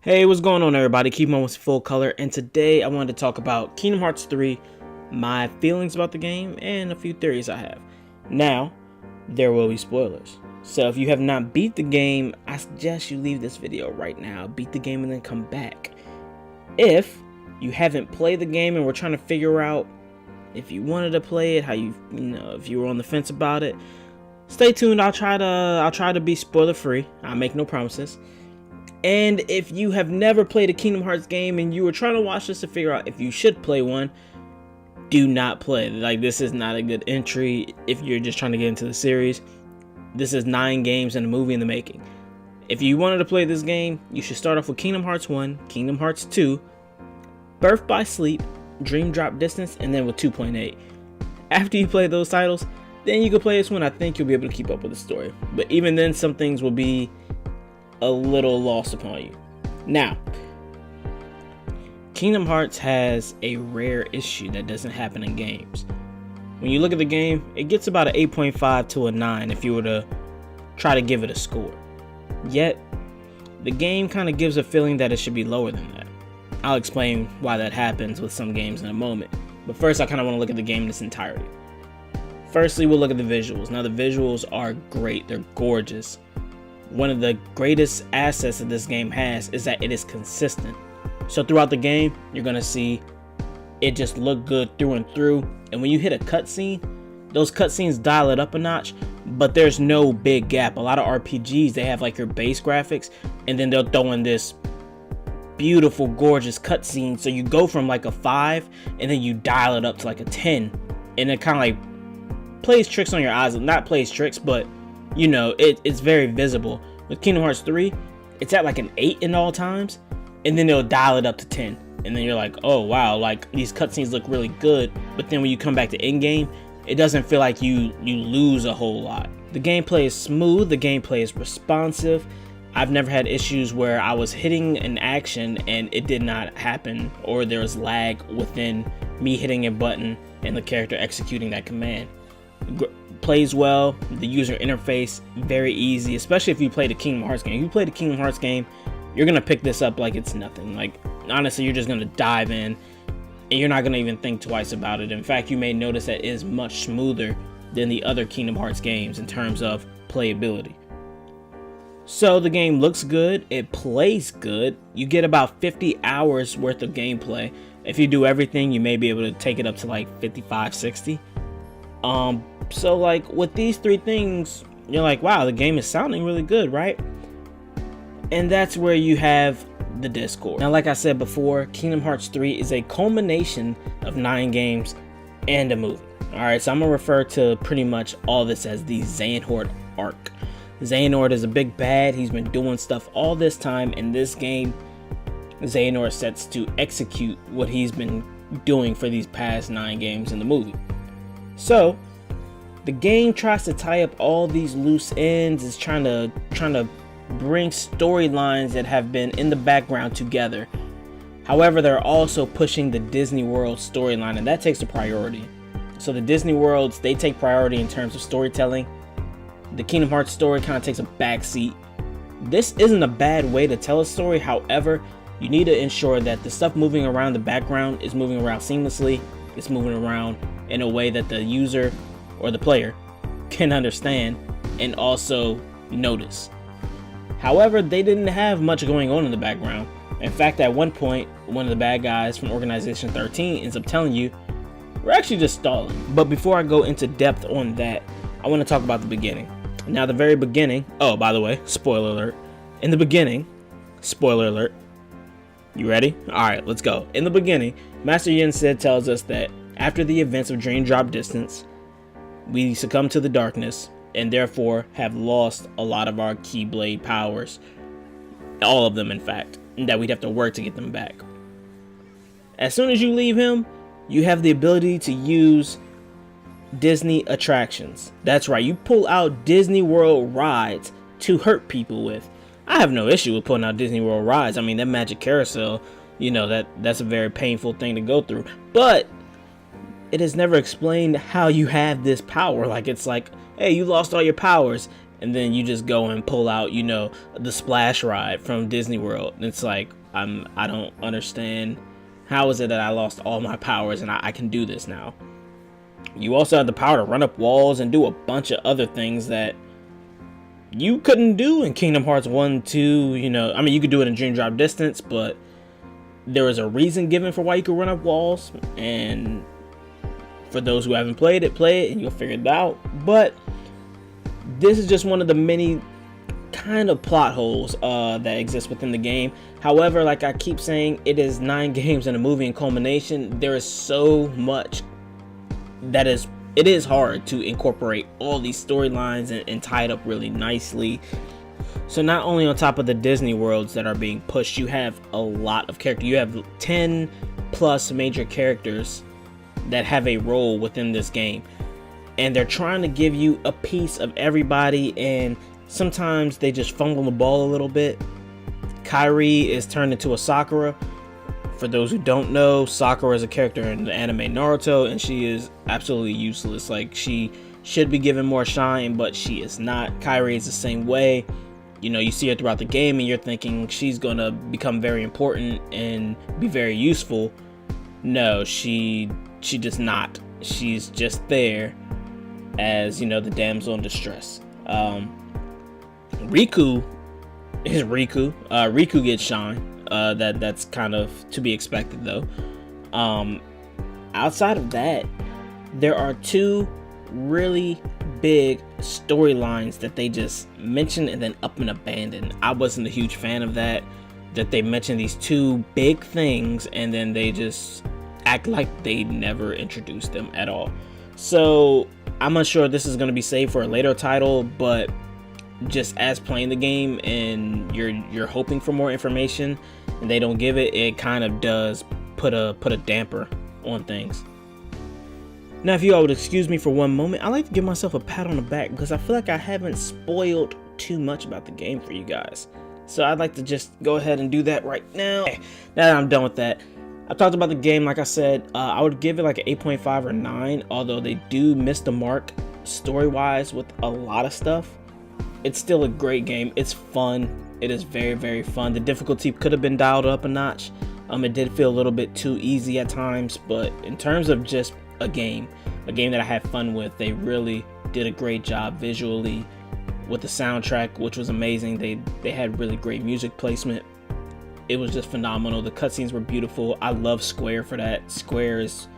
Hey, what's going on, everybody? Keep Moments Full Color, and today I wanted to talk about Kingdom Hearts 3, my feelings about the game, and a few theories I have. Now, there will be spoilers, so if you have not beat the game, I suggest you leave this video right now, beat the game, and then come back. If you haven't played the game and we're trying to figure out if you wanted to play it, how if you were on the fence about it, stay tuned. I'll try to be spoiler free. I'll make no promises. And if you have never played a Kingdom Hearts game and you were trying to watch this to figure out if you should play one, do not play. Like, this is not a good entry if you're just trying to get into the series. This is 9 games and a movie in the making. If you wanted to play this game, you should start off with Kingdom Hearts 1, Kingdom Hearts 2, Birth by Sleep, Dream Drop Distance, and then with 2.8. After you play those titles, then you can play this one. I think you'll be able to keep up with the story. But even then, some things will be a little lost upon you. Now, Kingdom Hearts has a rare issue that doesn't happen in games. When you look at the game, it gets about an 8.5 to a 9 if you were to try to give it a score. Yet, the game kind of gives a feeling that it should be lower than that. I'll explain why that happens with some games in a moment. But first, I kind of want to look at the game in its entirety. Firstly, we'll look at the visuals. Now, the visuals are great. They're gorgeous. One of the greatest assets that this game has is that it is consistent. So throughout the game, you're going to see it just look good through and through. And when you hit a cutscene, those cutscenes dial it up a notch, but there's no big gap. A lot of RPGs, they have like your base graphics, and then they'll throw in this beautiful, gorgeous cutscene. So you go from like a 5, and then you dial it up to like a 10. And it kind of like plays tricks on your eyes. Not plays tricks, but you know, it's very visible. With Kingdom Hearts 3, it's at like an 8 in all times, and then they'll dial it up to 10. And then you're like, oh wow, like these cutscenes look really good. But then when you come back to in-game, it doesn't feel like you lose a whole lot. The gameplay is smooth, the gameplay is responsive. I've never had issues where I was hitting an action and it did not happen, or there was lag within me hitting a button and the character executing that command. Plays well, the user interface very easy, especially if you play the Kingdom Hearts game. If you play the Kingdom Hearts game, you're gonna pick this up like it's nothing. Like, honestly, you're just gonna dive in and you're not gonna even think twice about it. In fact, you may notice that it is much smoother than the other Kingdom Hearts games in terms of playability. So the game looks good, it plays good. You get about 50 hours worth of gameplay. If you do everything, you may be able to take it up to like 55, 60. So like with these 3 things, you're like, wow, the game is sounding really good, right? And that's where you have the Discord. Now, like I said before, Kingdom Hearts 3 is a culmination of 9 games and a movie. Alright, so I'm gonna refer to pretty much all this as the Xehanort arc. Xehanort is a big bad. He's been doing stuff all this time. In this game, Xehanort sets to execute what he's been doing for these past 9 games in the movie. So the game tries to tie up all these loose ends. It's trying to bring storylines that have been in the background together. However, they're also pushing the Disney World storyline, and that takes the priority. So the Disney Worlds, they take priority in terms of storytelling. The Kingdom Hearts story kind of takes a back seat. This isn't a bad way to tell a story. However, you need to ensure that the stuff moving around the background is moving around seamlessly. It's moving around in a way that the user or the player can understand and also notice. However, they didn't have much going on in the background. In fact, at one point, one of the bad guys from Organization 13 ends up telling you, we're actually just stalling. But before I go into depth on that, I want to talk about the beginning. Now, the very beginning, oh, by the way, spoiler alert. In the beginning, spoiler alert. You ready? Alright, let's go. In the beginning, Master Yen Sid tells us that after the events of Dream Drop Distance, we succumb to the darkness and therefore have lost a lot of our Keyblade powers. All of them, in fact, and that we'd have to work to get them back. As soon as you leave him, you have the ability to use Disney attractions. That's right, you pull out Disney World rides to hurt people with. I have no issue with putting out Disney World rides. I mean, that Magic Carousel, you know, that's a very painful thing to go through. But it is never explained how you have this power. Like, it's like, hey, you lost all your powers, and then you just go and pull out, you know, the splash ride from Disney World. And it's like, I don't understand. How is it that I lost all my powers and I can do this now? You also have the power to run up walls and do a bunch of other things that you couldn't do in Kingdom Hearts 1, 2, you know. I mean, you could do it in Dream Drop Distance, but there was a reason given for why you could run up walls. And for those who haven't played it, play it and you'll figure it out. But this is just one of the many kind of plot holes that exist within the game. However, like I keep saying, it is 9 games in a movie and culmination. There is so much that it is hard to incorporate all these storylines and tie it up really nicely. So not only on top of the Disney worlds that are being pushed, you have a lot of characters. You have 10 plus major characters that have a role within this game, and they're trying to give you a piece of everybody, and sometimes they just fumble the ball a little bit. Kairi is turned into a Sakura. For those who don't know, Sakura is a character in the anime Naruto, and she is absolutely useless. Like, she should be given more shine, but she is not. Kairi is the same way. You know, you see her throughout the game and you're thinking she's gonna become very important and be very useful. No, she does not. She's just there as, you know, the damsel in distress. Riku is Riku. Riku gets shine. That's kind of to be expected though. Outside of that, there are 2 really big storylines that they just mention and then up and abandon. I wasn't a huge fan of that they mentioned these 2 big things and then they just act like they never introduced them at all. So I'm unsure this is going to be saved for a later title, but just as playing the game and you're hoping for more information and they don't give it, it kind of does put a damper on things. Now, if you all would excuse me for one moment, I like to give myself a pat on the back because I feel like I haven't spoiled too much about the game for you guys. So I'd like to just go ahead and do that right now. Now that I'm done with that, I've talked about the game. Like I said, I would give it like an 8.5 or 9, although they do miss the mark story-wise with a lot of stuff. It's still a great game. It's fun. It is very, very fun. The difficulty could have been dialed up a notch. It did feel a little bit too easy at times, but in terms of just a game that I had fun with, they really did a great job visually with the soundtrack, which was amazing. They had really great music placement. It was just phenomenal. The cutscenes were beautiful. I love Square for that. Square is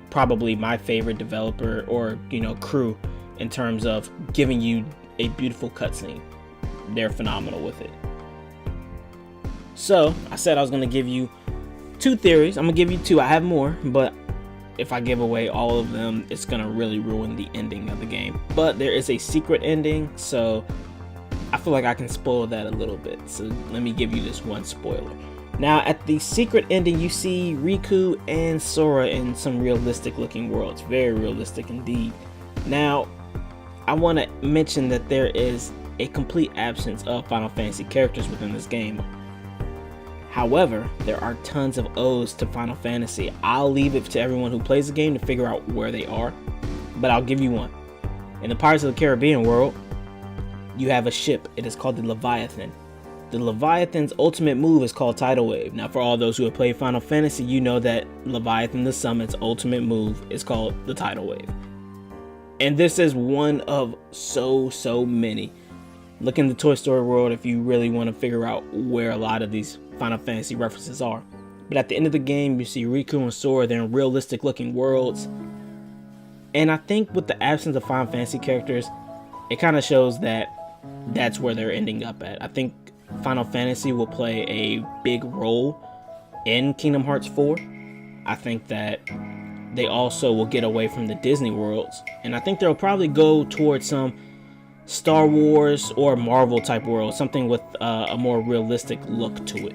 probably my favorite developer or, you know, crew in terms of giving you a beautiful cutscene. They're phenomenal with it. So I said I was going to give you 2 theories. I'm going to give you 2. I have more, but if I give away all of them, it's going to really ruin the ending of the game. But there is a secret ending, so I feel like I can spoil that a little bit. So let me give you this one spoiler. Now, at the secret ending, you see Riku and Sora in some realistic looking worlds. Very realistic indeed. Now, I want to mention that there is a complete absence of Final Fantasy characters within this game. However, there are tons of odes to Final Fantasy. I'll leave it to everyone who plays the game to figure out where they are, but I'll give you one. In the Pirates of the Caribbean world, you have a ship. It is called the Leviathan. The Leviathan's ultimate move is called Tidal Wave. Now, for all those who have played Final Fantasy, you know that Leviathan the Summon's ultimate move is called the Tidal Wave. And this is one of so many. Look in the Toy Story world if you really want to figure out where a lot of these Final Fantasy references are. But at the end of the game, you see Riku and Sora. They're in realistic looking worlds. And I think with the absence of Final Fantasy characters, it kind of shows that that's where they're ending up at. I think Final Fantasy will play a big role in Kingdom Hearts 4. I think that they also will get away from the Disney worlds. And I think they'll probably go towards some Star Wars or Marvel type world, something with a more realistic look to it.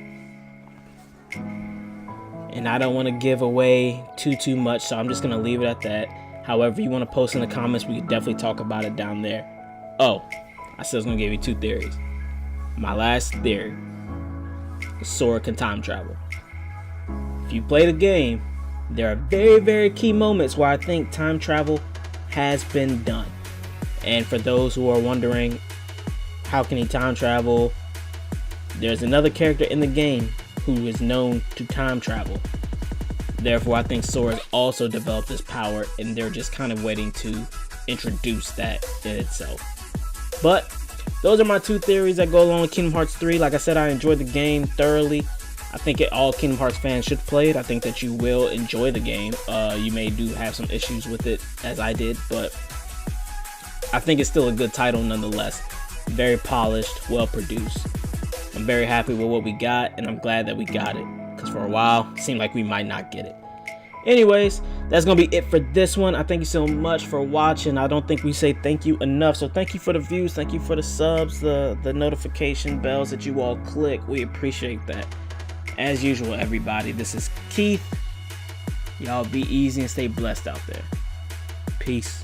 And I don't want to give away too much, so I'm just going to leave it at that. However, you want to post in the comments, we can definitely talk about it down there. Oh, I said I was going to give you 2 theories. My last theory, Sora can time travel. If you play the game, there are very key moments where I think time travel has been done. And for those who are wondering, How can he time travel? There's another character in the game who is known to time travel. Therefore, I think Sora has also developed this power, and they're just kind of waiting to introduce that in itself. But those are my two theories that go along with Kingdom Hearts 3. Like I said, I enjoyed the game thoroughly. I think all Kingdom Hearts fans should play it. I think that you will enjoy the game. You may have some issues with it, as I did, but I think it's still a good title nonetheless. Very polished, well produced. I'm very happy with what we got, and I'm glad that we got it, because for a while it seemed like we might not get it. Anyways, that's gonna be it for this one. I thank you so much for watching. I don't think we say thank you enough, so thank you for the views, thank you for the subs, the notification bells that you all click. We appreciate that. As usual, everybody, this is Keith. Y'all be easy and stay blessed out there. Peace.